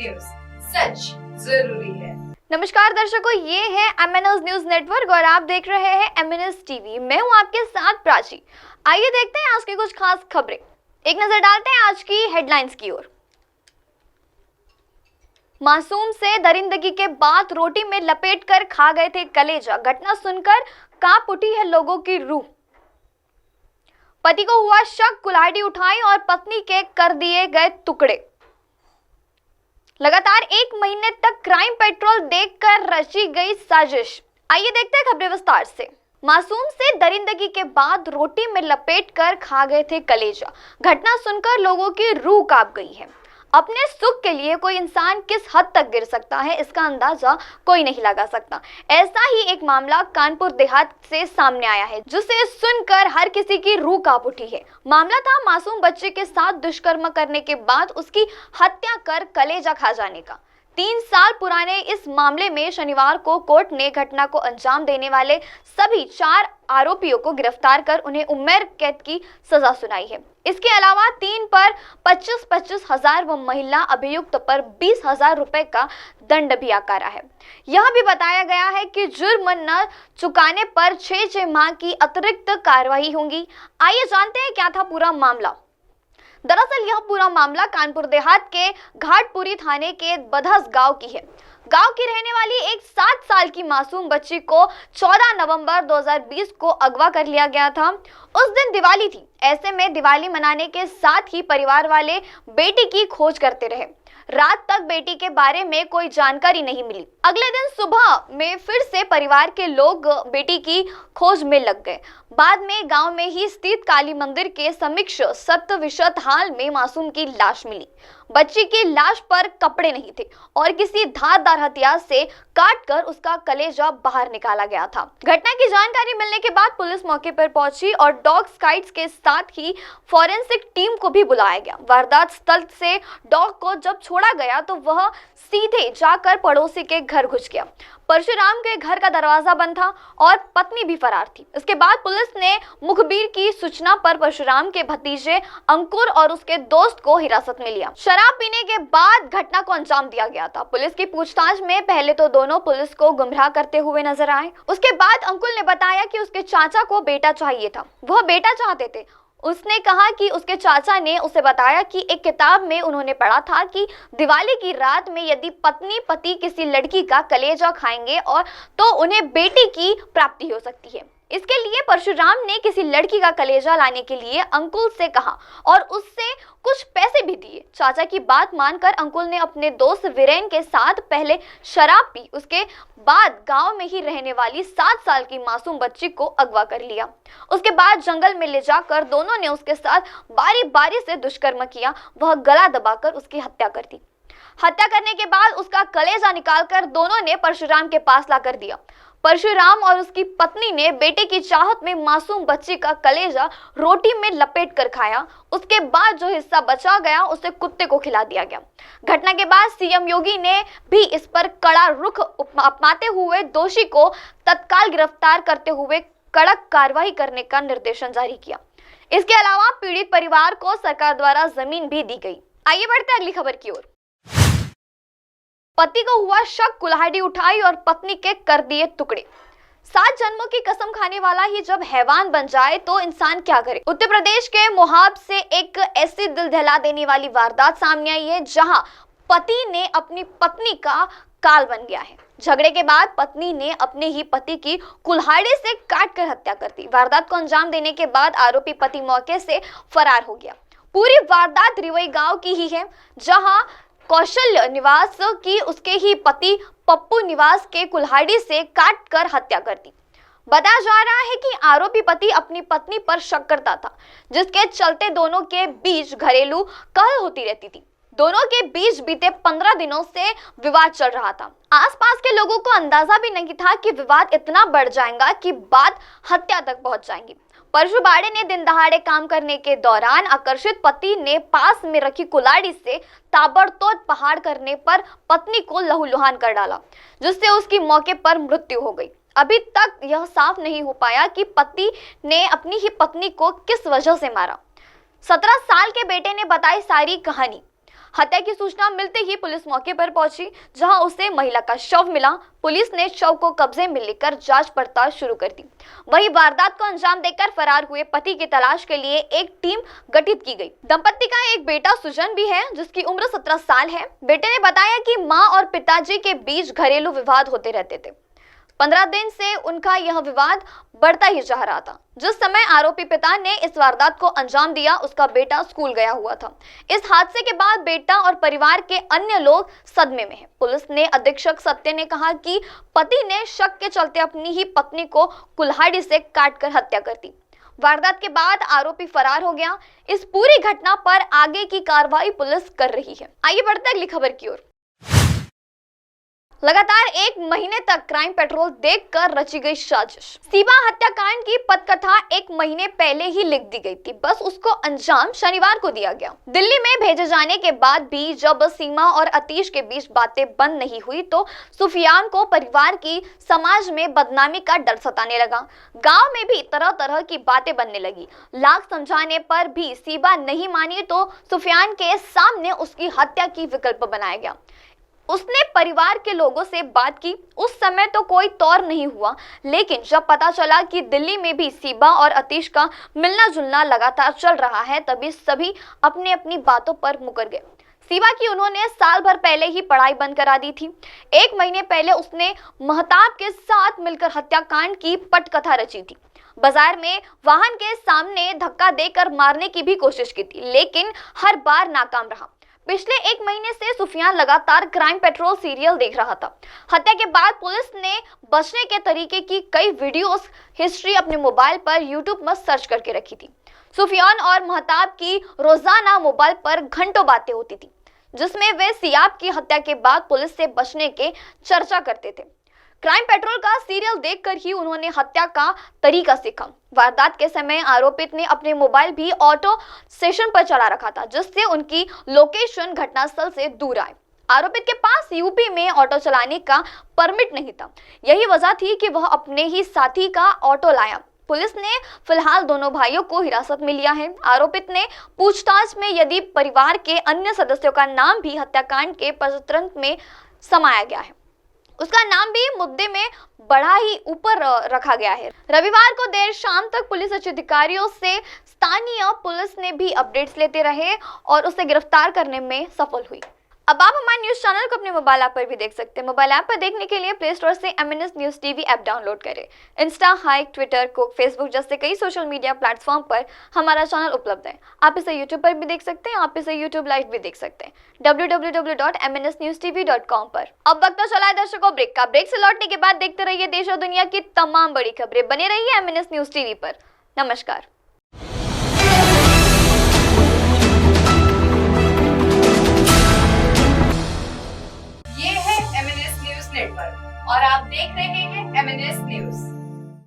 News, सच जरूरी है। नमस्कार दर्शकों, ये है MNS न्यूज नेटवर्क और आप देख रहे हैं MNS टीवी। मैं हूं आपके साथ प्राची। आइए देखते हैं आज की कुछ खास खबरें। एक नजर डालते हैं आज की हेडलाइंस की ओर। मासूम से दरिंदगी के बाद रोटी में लपेटकर खा गए थे कलेजा। घटना सुनकर कांप उठी है लोगों की रूह। पति को हुआ शक, कुल्हाड़ी उठाई और पत्नी के कर दिए गए टुकड़े। लगातार एक महीने तक क्राइम पेट्रोल देखकर रची गई साजिश। आइए देखते हैं खबरें विस्तार से। मासूम से दरिंदगी के बाद रोटी में लपेटकर खा गए थे कलेजा। घटना सुनकर लोगों की रूह कांप गई है। अपने सुख के लिए कोई इंसान किस हद तक गिर सकता है, इसका अंदाजा कोई नहीं लगा सकता। ऐसा ही एक मामला कानपुर देहात से सामने आया है, जिसे सुनकर हर किसी की रूह कांप उठी है। मामला था मासूम बच्चे के साथ दुष्कर्म करने के बाद उसकी हत्या कर कलेजा खा जाने का। 3 साल पुराने इस मामले में शनिवार को कोर्ट ने घटना को अंजाम देने वाले सभी 4 आरोपियों को गिरफ्तार कर उन्हें उम्र कैद की सजा सुनाई है। इसके अलावा 3 पर 25-25 हजार व महिला अभियुक्त पर 20,000 रुपए का दंड भी आकारा है। यह भी बताया गया है कि जुर्म न चुकाने पर 6 माह की अतिरिक्त कार्रवाई होगी। आइए जानते हैं क्या था पूरा मामला। दरअसल यह पूरा मामला कानपुर देहात के घाटपुरी थाने के बधस गांव की है। गांव की रहने वाली एक 7 साल की मासूम बच्ची को 14 नवंबर 2020 को अगवा कर लिया गया था। उस दिन दिवाली थी। ऐसे में दिवाली मनाने के साथ ही परिवार वाले बेटी की खोज करते रहे। रात तक बेटी के बारे में कोई जानकारी नहीं मिली। अगले दिन सुबह में फिर से परिवार के लोग बेटी की खोज में लग गए। बाद में गांव में ही स्थित काली मंदिर के समीक्ष सत विशत हाल में मासूम की लाश मिली। बच्ची की लाश पर कपड़े नहीं थे और किसी धारदार हथियार से काटकर उसका कलेजा बाहर निकाला गया था। घटना की जानकारी मिलने के बाद पुलिस मौके पर पहुंची और डॉग स्क्वाड्स के साथ ही फॉरेंसिक टीम को भी बुलाया गया। वारदात स्थल से डॉग को जब छोड़ा गया तो वह सीधे जाकर पड़ोसी के घर घुस गया। परशुराम के घर का दरवाजा बंद था और पत्नी भी फरार थी। इसके बाद पुलिस ने मुखबिर की सूचना पर परशुराम के भतीजे अंकुर और उसके दोस्त को हिरासत में लिया। शराब पीने के बाद घटना को अंजाम दिया गया था। पुलिस की पूछताछ में पहले तो दोनों पुलिस को गुमराह करते हुए नजर आए। उसके बाद अंकुर ने बताया कि उसके चाचा को बेटा चाहिए था, वह बेटा चाहते थे। उसने कहा कि उसके चाचा ने उसे बताया कि एक किताब में उन्होंने पढ़ा था कि दिवाली की रात में यदि पत्नी पति किसी लड़की का कलेजा खाएंगे और तो उन्हें बेटी की प्राप्ति हो सकती है। इसके लिए परशुराम ने किसी लड़की का कलेजा लाने के लिए अंकुल से कहा और उससे कुछ पैसे भी दिए। चाचा की बात मानकर अंकुल ने अपने दोस्त वीरेन के साथ पहले शराब पी। उसके बाद गांव में ही रहने वाली 7 साल की मासूम बच्ची को अगवा कर लिया। उसके बाद जंगल में ले जाकर दोनों ने उसके साथ बारी बारी से दुष्कर्म किया। वह गला दबाकर उसकी हत्या कर दी। हत्या करने के बाद उसका कलेजा निकालकर दोनों ने परशुराम के पास लाकर दिया। परशुराम और उसकी पत्नी ने बेटे की चाहत में मासूम बच्ची का कलेजा रोटी में लपेट कर खाया। उसके बाद जो हिस्सा बचा गया उसे कुत्ते को खिला दिया गया। घटना के बाद सीएम योगी ने भी इस पर कड़ा रुख अपनाते हुए दोषी को तत्काल गिरफ्तार करते हुए कड़क कार्रवाई करने का निर्देशन जारी किया। इसके अलावा पीड़ित परिवार को सरकार द्वारा जमीन भी दी गई। आइए बढ़ते अगली खबर की ओर। पति को हुआ शक, कुल्हाड़ी उठाई और पत्नी के कर दिए टुकड़े। 7 जन्मों की कसम खाने वाला ही जब हैवान बन जाए तो इंसान क्या करे। उत्तर प्रदेश के मोहाब से एक ऐसी दिल दहला देने वाली वारदात सामने आई है, जहां पति ने अपनी पत्नी का काल बन गया है। झगड़े के बाद पत्नी ने अपने ही पति की कुल्हाड़ी से काटकर हत्या कर दी। वारदात को अंजाम देने के बाद आरोपी पति मौके से फरार हो गया। पूरी वारदात रिवई गांव की ही है, जहां कौशल्य निवास की उसके ही पति पप्पू निवास के कुल्हाड़ी से काटकर हत्या कर दी। बताया जा रहा है कि आरोपी पति अपनी पत्नी पर शक करता था, जिसके चलते दोनों के बीच घरेलू कलह होती रहती थी। दोनों के बीच बीते 15 दिनों से विवाद चल रहा था। आसपास के लोगों को अंदाजा भी नहीं था कि विवाद इतना बढ़ जाएगा कि बात हत्या तक पहुंच जाएगी। परशु बाड़े ने दिन दहाड़े काम करने के दौरान आकर्षित पति ने पास में रखी कुल्हाड़ी से ताबड़तोड़ प्रहार करने पर पत्नी को लहूलुहान कर डाला, जिससे उसकी मौके पर मृत्यु हो गई। अभी तक यह साफ नहीं हो पाया कि पति ने अपनी ही पत्नी को किस वजह से मारा। 17 साल के बेटे ने बताई सारी कहानी। हत्या की सूचना मिलते ही पुलिस मौके पर पहुंची, जहां उसे महिला का शव मिला। पुलिस ने शव को कब्जे में लेकर जांच पड़ताल शुरू कर दी। वहीं वारदात को अंजाम देकर फरार हुए पति की तलाश के लिए एक टीम गठित की गई। दंपति का एक बेटा सुजन भी है, जिसकी उम्र 17 साल है। बेटे ने बताया कि मां और पिताजी के बीच घरेलू विवाद होते रहते थे। 15 दिन से उनका यह विवाद बढ़ता ही जा रहा था। जिस समय आरोपी पिता ने इस वारदात को अंजाम दिया, उसका बेटा स्कूल गया हुआ था। इस हादसे के बाद बेटा और परिवार के अन्य लोग सदमे में हैं। पुलिस ने अधीक्षक सत्य ने कहा कि पति ने शक के चलते अपनी ही पत्नी को कुल्हाड़ी से काटकर हत्या कर दी। वारदात के बाद आरोपी फरार हो गया। इस पूरी घटना पर आगे की कार्रवाई पुलिस कर रही है। आइए बढ़ते अगली खबर की ओर। लगातार 1 महीने तक क्राइम पेट्रोल देखकर रची गई साजिश। सीबा हत्याकांड की पटकथा 1 महीने पहले ही लिख दी गई थी, बस उसको अंजाम शनिवार को दिया गया। दिल्ली में भेजे जाने के बाद भी जब सीमा और अतीश के बीच बातें बंद नहीं हुई तो सुफियान को परिवार की समाज में बदनामी का डर सताने लगा। गांव में भी तरह तरह की बातें बनने लगी। लाख समझाने पर भी सीबा नहीं मानी तो सुफियान के सामने उसकी हत्या की विकल्प बनाया गया। उसने परिवार के लोगों से बात की। उस समय तो कोई तौर नहीं हुआ, लेकिन जब पता चला कि दिल्ली में भी सीबा और अतीश का मिलना जुलना लगातार चल रहा है, तभी सभी अपनी अपनी बातों पर मुकर गए। सीबा की उन्होंने साल भर पहले ही पढ़ाई बंद करा दी थी। 1 महीने पहले उसने महताब के साथ मिलकर हत्याकांड की पटकथा रची थी। बाजार में वाहन के सामने धक्का देकर मारने की भी कोशिश की थी, लेकिन हर बार नाकाम रहा। पिछले 1 महीने से सुफियान लगातार क्राइम पेट्रोल सीरियल देख रहा था। हत्या के बाद पुलिस ने बचने के तरीके की कई वीडियोस हिस्ट्री अपने मोबाइल पर यूट्यूब में सर्च करके रखी थी। सुफियान और महताब की रोजाना मोबाइल पर घंटों बातें होती थी, जिसमें वे सियाब की हत्या के बाद पुलिस से बचने के चर्चा करते थे। क्राइम पेट्रोल का सीरियल देखकर ही उन्होंने हत्या का तरीका सीखा। वारदात के समय आरोपित ने अपने मोबाइल भी ऑटो स्टेशन पर चला रखा था, जिससे उनकी लोकेशन घटनास्थल से दूर आए। आरोपित के पास यूपी में ऑटो चलाने का परमिट नहीं था। यही वजह थी कि वह अपने ही साथी का ऑटो लाया। पुलिस ने फिलहाल दोनों भाइयों को हिरासत में लिया है। आरोपित ने पूछताछ में यदि परिवार के अन्य सदस्यों का नाम भी हत्याकांड के प्रतंत्र में समाया गया है, उसका नाम भी मुद्दे में बड़ा ही ऊपर रखा गया है। रविवार को देर शाम तक पुलिस उच्च अधिकारियों से स्थानीय पुलिस ने भी अपडेट्स लेते रहे और उसे गिरफ्तार करने में सफल हुई। अब आप हमारे न्यूज चैनल को अपने मोबाइल ऐप पर भी देख सकते हैं। मोबाइल ऐप पर देखने के लिए प्ले स्टोर से MNS news TV app download करें। इंस्टा, हाइक, ट्विटर, कुक, फेसबुक जैसे कई सोशल मीडिया प्लेटफॉर्म पर हमारा चैनल उपलब्ध है। आप इसे यूट्यूब पर भी देख सकते हैं, आप इसे यूट्यूब लाइव भी देख सकते हैं www.mnsnewstv.com पर। अब वक्त तो चला है दर्शकों ब्रेक का। ब्रेक से लौटने के बाद देखते रहिए देश और दुनिया की तमाम बड़ी खबरें। बने रहिए MNS न्यूज टीवी पर। नमस्कार।